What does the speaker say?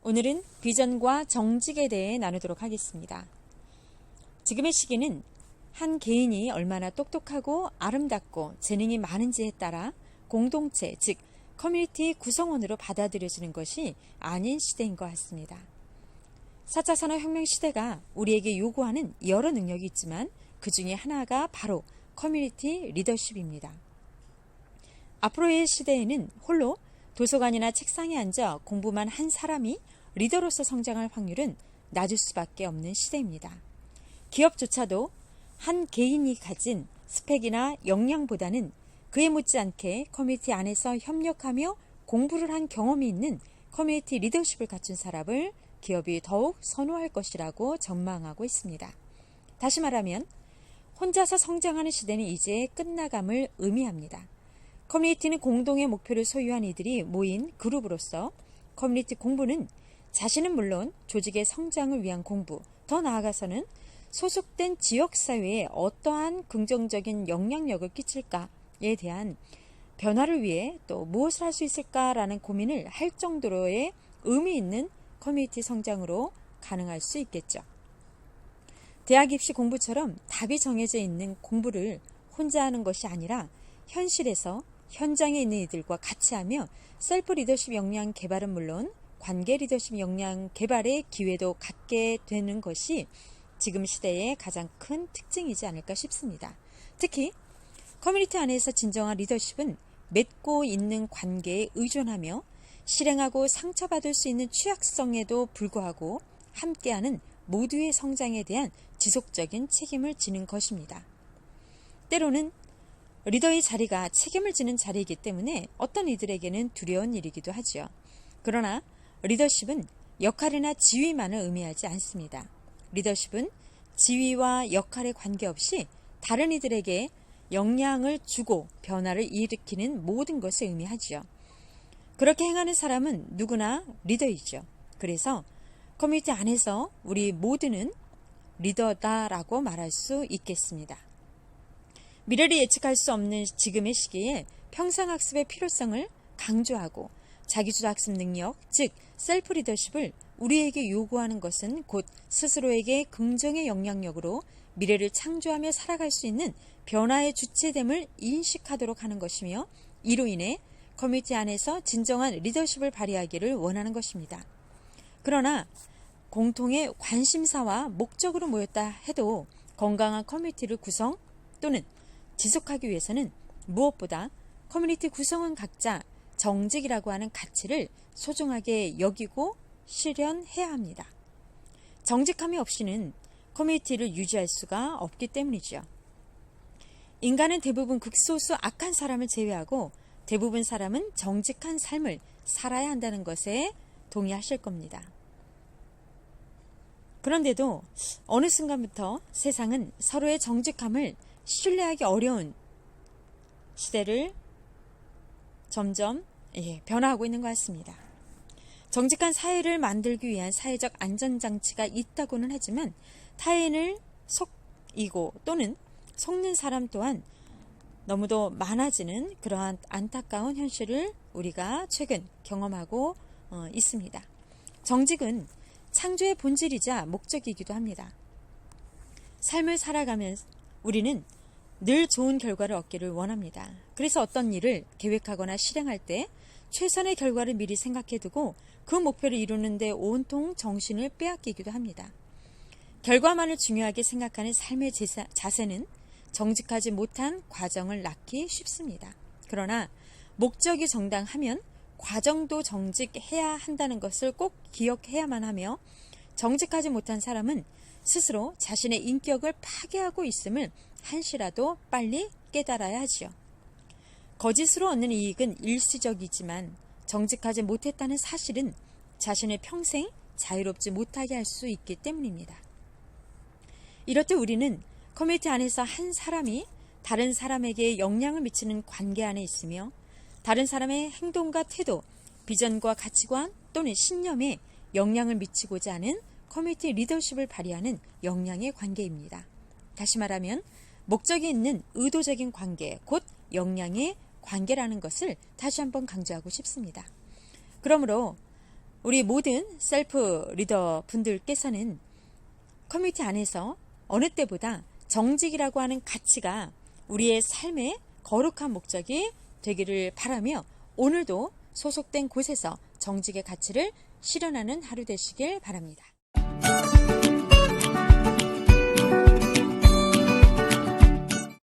오늘은 비전과 정직에 대해 나누도록 하겠습니다. 지금의 시기는 한 개인이 얼마나 똑똑하고 아름답고 재능이 많은지에 따라 공동체, 즉 커뮤니티 구성원으로 받아들여지는 것이 아닌 시대인 것 같습니다. 4차 산업혁명 시대가 우리에게 요구하는 여러 능력이 있지만 그 중에 하나가 바로 커뮤니티 리더십입니다. 앞으로의 시대에는 홀로 도서관이나 책상에 앉아 공부만 한 사람이 리더로서 성장할 확률은 낮을 수밖에 없는 시대입니다. 기업조차도 한 개인이 가진 스펙이나 역량보다는 그에 못지않게 커뮤니티 안에서 협력하며 공부를 한 경험이 있는 커뮤니티 리더십을 갖춘 사람을 기업이 더욱 선호할 것이라고 전망하고 있습니다. 다시 말하면 혼자서 성장하는 시대는 이제 끝나감을 의미합니다. 커뮤니티는 공동의 목표를 소유한 이들이 모인 그룹으로서 커뮤니티 공부는 자신은 물론 조직의 성장을 위한 공부, 더 나아가서는 소속된 지역사회에 어떠한 긍정적인 영향력을 끼칠까에 대한 변화를 위해 또 무엇을 할 수 있을까라는 고민을 할 정도로의 의미 있는 커뮤니티 성장으로 가능할 수 있겠죠. 대학 입시 공부처럼 답이 정해져 있는 공부를 혼자 하는 것이 아니라 현실에서 현장에 있는 이들과 같이 하며 셀프 리더십 역량 개발은 물론 관계 리더십 역량 개발의 기회도 갖게 되는 것이 지금 시대의 가장 큰 특징이지 않을까 싶습니다. 특히 커뮤니티 안에서 진정한 리더십은 맺고 있는 관계에 의존하며 실행하고 상처받을 수 있는 취약성에도 불구하고 함께하는 모두의 성장에 대한 지속적인 책임을 지는 것입니다. 때로는 리더의 자리가 책임을 지는 자리이기 때문에 어떤 이들에게는 두려운 일이기도 하죠. 그러나 리더십은 역할이나 지위만을 의미하지 않습니다. 리더십은 지위와 역할에 관계없이 다른 이들에게 영향을 주고 변화를 일으키는 모든 것을 의미하죠. 그렇게 행하는 사람은 누구나 리더이죠. 그래서 커뮤니티 안에서 우리 모두는 리더다라고 말할 수 있겠습니다. 미래를 예측할 수 없는 지금의 시기에 평생학습의 필요성을 강조하고 자기주도학습 능력, 즉 셀프 리더십을 우리에게 요구하는 것은 곧 스스로에게 긍정의 영향력으로 미래를 창조하며 살아갈 수 있는 변화의 주체됨을 인식하도록 하는 것이며 이로 인해 커뮤니티 안에서 진정한 리더십을 발휘하기를 원하는 것입니다. 그러나 공통의 관심사와 목적으로 모였다 해도 건강한 커뮤니티를 구성 또는 지속하기 위해서는 무엇보다 커뮤니티 구성원 각자 정직이라고 하는 가치를 소중하게 여기고 실현해야 합니다. 정직함이 없이는 커뮤니티를 유지할 수가 없기 때문이죠. 인간은 대부분 극소수 악한 사람을 제외하고 대부분 사람은 정직한 삶을 살아야 한다는 것에 동의하실 겁니다. 그런데도 어느 순간부터 세상은 서로의 정직함을 신뢰하기 어려운 시대를 점점 변화하고 있는 것 같습니다. 정직한 사회를 만들기 위한 사회적 안전장치가 있다고는 하지만 타인을 속이고 또는 속는 사람 또한 너무도 많아지는 그러한 안타까운 현실을 우리가 최근 경험하고 있습니다. 정직은 창조의 본질이자 목적이기도 합니다. 삶을 살아가면서 우리는 늘 좋은 결과를 얻기를 원합니다. 그래서 어떤 일을 계획하거나 실행할 때 최선의 결과를 미리 생각해두고 그 목표를 이루는 데 온통 정신을 빼앗기기도 합니다. 결과만을 중요하게 생각하는 삶의 자세는 정직하지 못한 과정을 낳기 쉽습니다. 그러나 목적이 정당하면 과정도 정직해야 한다는 것을 꼭 기억해야만 하며 정직하지 못한 사람은 스스로 자신의 인격을 파괴하고 있음을 한시라도 빨리 깨달아야 하지요. 거짓으로 얻는 이익은 일시적이지만 정직하지 못했다는 사실은 자신을 평생 자유롭지 못하게 할 수 있기 때문입니다. 이렇듯 우리는 커뮤니티 안에서 한 사람이 다른 사람에게 영향을 미치는 관계 안에 있으며 다른 사람의 행동과 태도, 비전과 가치관 또는 신념에 영향을 미치고자 하는 커뮤니티 리더십을 발휘하는 역량의 관계입니다. 다시 말하면 목적이 있는 의도적인 관계, 곧 역량의 관계라는 것을 다시 한번 강조하고 싶습니다. 그러므로 우리 모든 셀프 리더 분들께서는 커뮤니티 안에서 어느 때보다 정직이라고 하는 가치가 우리의 삶의 거룩한 목적이 되기를 바라며 오늘도 소속된 곳에서 정직의 가치를 실현하는 하루 되시길 바랍니다.